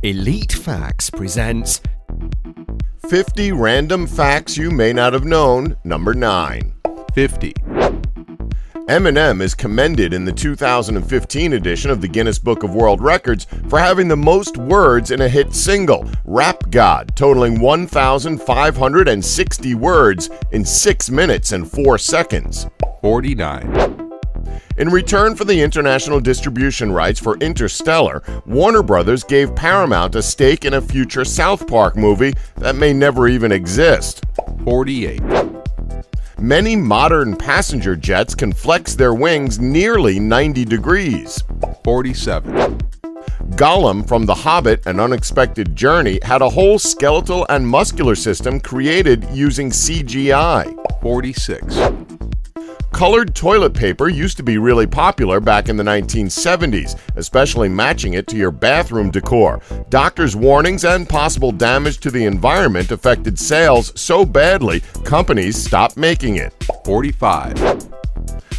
Elite Facts presents 50 Random Facts You May Not Have Known, number 9. 50. Eminem is commended in the 2015 edition of the Guinness Book of World Records for having the most words in a hit single, Rap God, totaling 1,560 words in 6 minutes and 4 seconds. 49. In return for the international distribution rights for Interstellar, Warner Brothers gave Paramount a stake in a future South Park movie that may never even exist. 48. Many modern passenger jets can flex their wings nearly 90 degrees. 47. Gollum from The Hobbit: An Unexpected Journey had a whole skeletal and muscular system created using CGI. 46. Colored toilet paper used to be really popular back in the 1970s, especially matching it to your bathroom decor. Doctors' warnings and possible damage to the environment affected sales so badly, companies stopped making it. 45.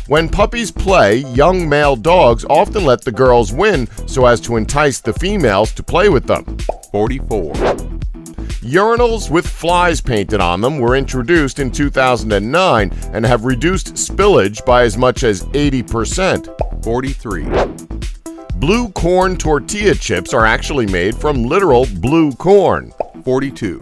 When puppies play, young male dogs often let the girls win so as to entice the females to play with them. 44. Urinals with flies painted on them were introduced in 2009 and have reduced spillage by as much as 80%. 43. Blue corn tortilla chips are actually made from literal blue corn. 42.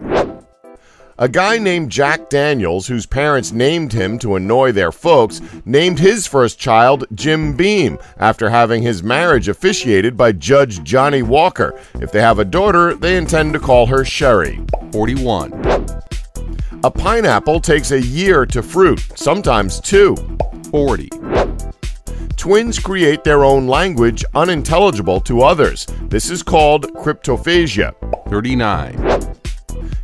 A guy named Jack Daniels, whose parents named him to annoy their folks, named his first child Jim Beam after having his marriage officiated by Judge Johnny Walker. If they have a daughter, they intend to call her Sherry. 41. A pineapple takes a year to fruit, sometimes 2. 40. Twins create their own language unintelligible to others. This is called cryptophagia. 39.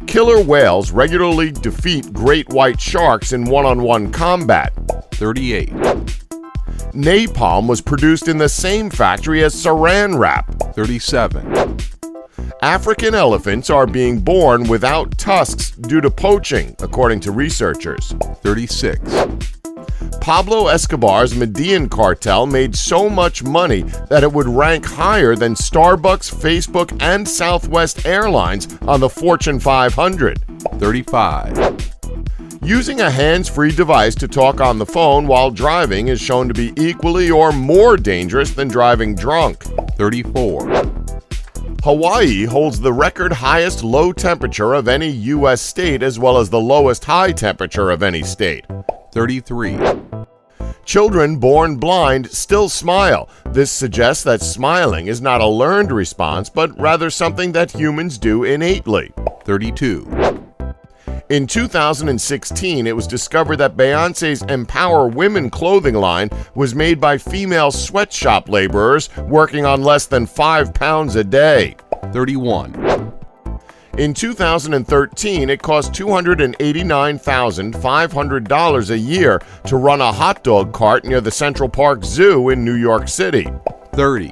Killer whales regularly defeat great white sharks in one-on-one combat. 38. Napalm was produced in the same factory as Saran wrap. 37. African elephants are being born without tusks due to poaching, according to researchers. 36. Pablo Escobar's Medellin cartel made so much money that it would rank higher than Starbucks, Facebook, and Southwest Airlines on the Fortune 500. 35. Using a hands-free device to talk on the phone while driving is shown to be equally or more dangerous than driving drunk. 34. Hawaii holds the record highest low temperature of any U.S. state as well as the lowest high temperature of any state. 33. Children born blind still smile. This suggests that smiling is not a learned response, but rather something that humans do innately. 32. In 2016, it was discovered that Beyoncé's Empower Women clothing line was made by female sweatshop laborers working on less than 5 pounds a day. 31. In 2013, it cost $289,500 a year to run a hot dog cart near the Central Park Zoo in New York City. 30.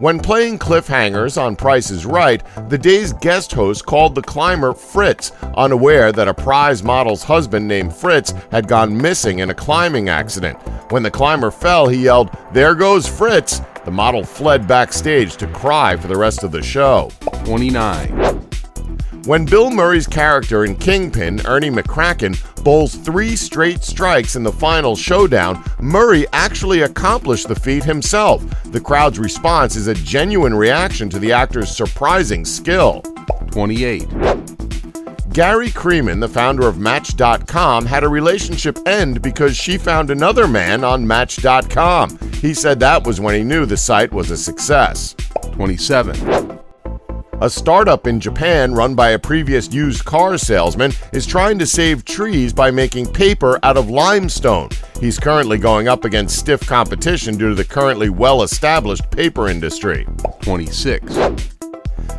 When playing cliffhangers on Price is Right, the day's guest host called the climber Fritz, unaware that a prize model's husband named Fritz had gone missing in a climbing accident. When the climber fell, he yelled, "There goes Fritz!" The model fled backstage to cry for the rest of the show. 29. When Bill Murray's character in Kingpin, Ernie McCracken, bowls 3 straight strikes in the final showdown, Murray actually accomplished the feat himself. The crowd's response is a genuine reaction to the actor's surprising skill. 28. Gary Creeman, the founder of Match.com, had a relationship end because she found another man on Match.com. He said that was when he knew the site was a success. 27. A startup in Japan run by a previous used car salesman is trying to save trees by making paper out of limestone. He's currently going up against stiff competition due to the currently well-established paper industry. 26.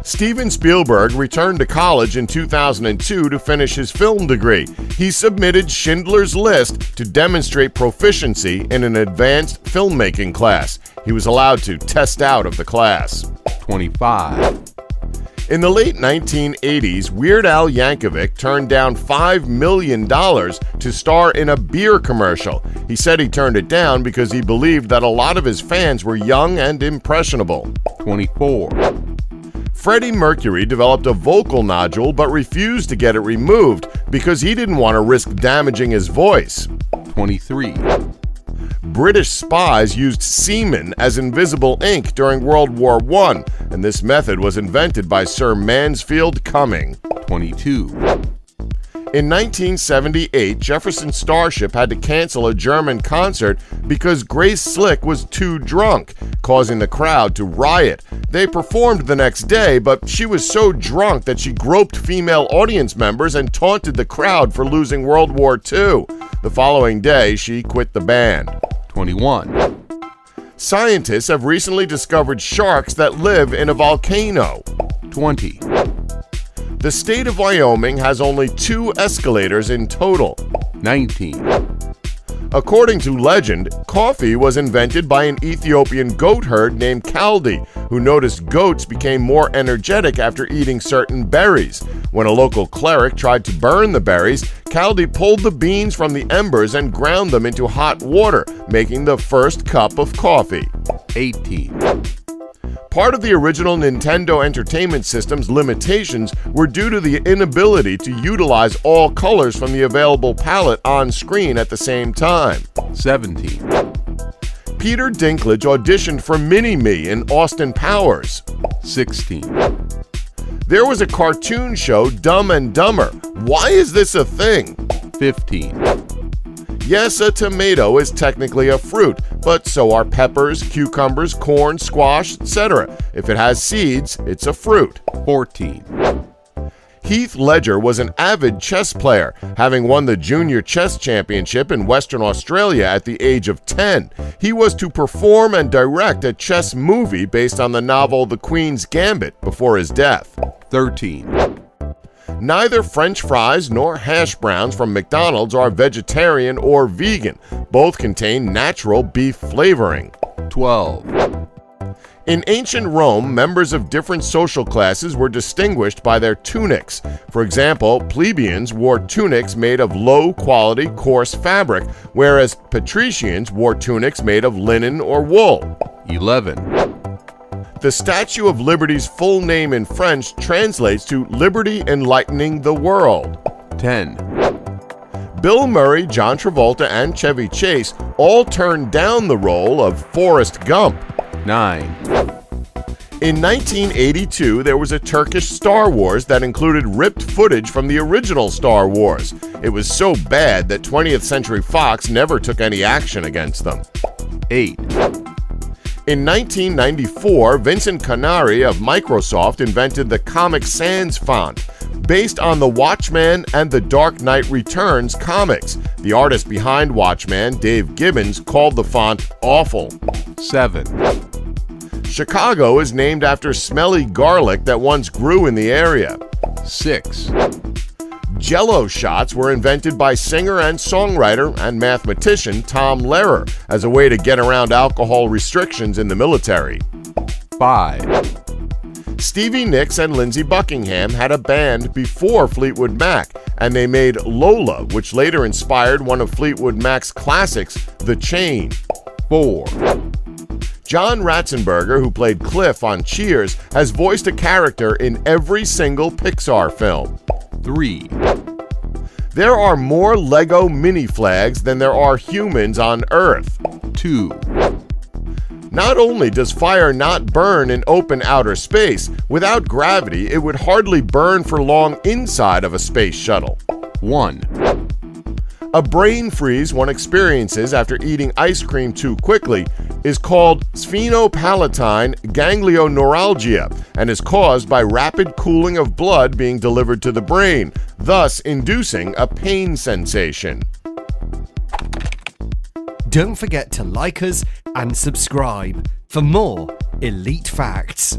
Steven Spielberg returned to college in 2002 to finish his film degree. He submitted Schindler's List to demonstrate proficiency in an advanced filmmaking class. He was allowed to test out of the class. 25. In the late 1980s, Weird Al Yankovic turned down $5 million to star in a beer commercial. He said he turned it down because he believed that a lot of his fans were young and impressionable. 24. Freddie Mercury developed a vocal nodule but refused to get it removed because he didn't want to risk damaging his voice. 23, British spies used semen as invisible ink during World War I, and this method was invented by Sir Mansfield Cumming. 22, In 1978, Jefferson Starship had to cancel a German concert because Grace Slick was too drunk, causing the crowd to riot. They performed the next day, but she was so drunk that she groped female audience members and taunted the crowd for losing World War II. The following day, she quit the band. 21, Scientists have recently discovered sharks that live in a volcano. 20, The state of Wyoming has only 2 escalators in total. 19, According to legend, coffee was invented by an Ethiopian goat herd named Kaldi, who noticed goats became more energetic after eating certain berries. When a local cleric tried to burn the berries, Kaldi pulled the beans from the embers and ground them into hot water, making the first cup of coffee. 18, Part of the original Nintendo Entertainment System's limitations were due to the inability to utilize all colors from the available palette on screen at the same time. 17, Peter Dinklage auditioned for Mini-Me in Austin Powers. 16, There was a cartoon show, Dumb and Dumber. Why is this a thing? 15, Yes, a tomato is technically a fruit, but so are peppers, cucumbers, corn, squash, etc. If it has seeds, it's a fruit. 14, Heath Ledger was an avid chess player, having won the Junior Chess Championship in Western Australia at the age of 10. He was to perform and direct a chess movie based on the novel The Queen's Gambit before his death. 13, Neither French fries nor hash browns from McDonald's are vegetarian or vegan. Both contain natural beef flavoring. 12, In ancient Rome, members of different social classes were distinguished by their tunics. For example, plebeians wore tunics made of low-quality, coarse fabric, whereas patricians wore tunics made of linen or wool. 11, The Statue of Liberty's full name in French translates to Liberty Enlightening the World. 10, Bill Murray, John Travolta, and Chevy Chase all turned down the role of Forrest Gump. 9, In 1982, there was a Turkish Star Wars that included ripped footage from the original Star Wars. It was so bad that 20th Century Fox never took any action against them. 8, In 1994, Vincent Canary of Microsoft invented the Comic Sans font, based on the Watchmen and The Dark Knight Returns comics. The artist behind Watchmen, Dave Gibbons, called the font awful. 7, Chicago is named after smelly garlic that once grew in the area. 6, Jell-O shots were invented by singer and songwriter and mathematician Tom Lehrer as a way to get around alcohol restrictions in the military. 5, Stevie Nicks and Lindsey Buckingham had a band before Fleetwood Mac, and they made Lola, which later inspired one of Fleetwood Mac's classics, The Chain. 4, John Ratzenberger, who played Cliff on Cheers, has voiced a character in every single Pixar film. 3, There are more Lego mini flags than there are humans on Earth. 2, Not only does fire not burn in open outer space, without gravity, it would hardly burn for long inside of a space shuttle. 1, A brain freeze one experiences after eating ice cream too quickly is called sphenopalatine ganglioneuralgia and is caused by rapid cooling of blood being delivered to the brain, thus inducing a pain sensation. Don't forget to like us and subscribe for more elite facts.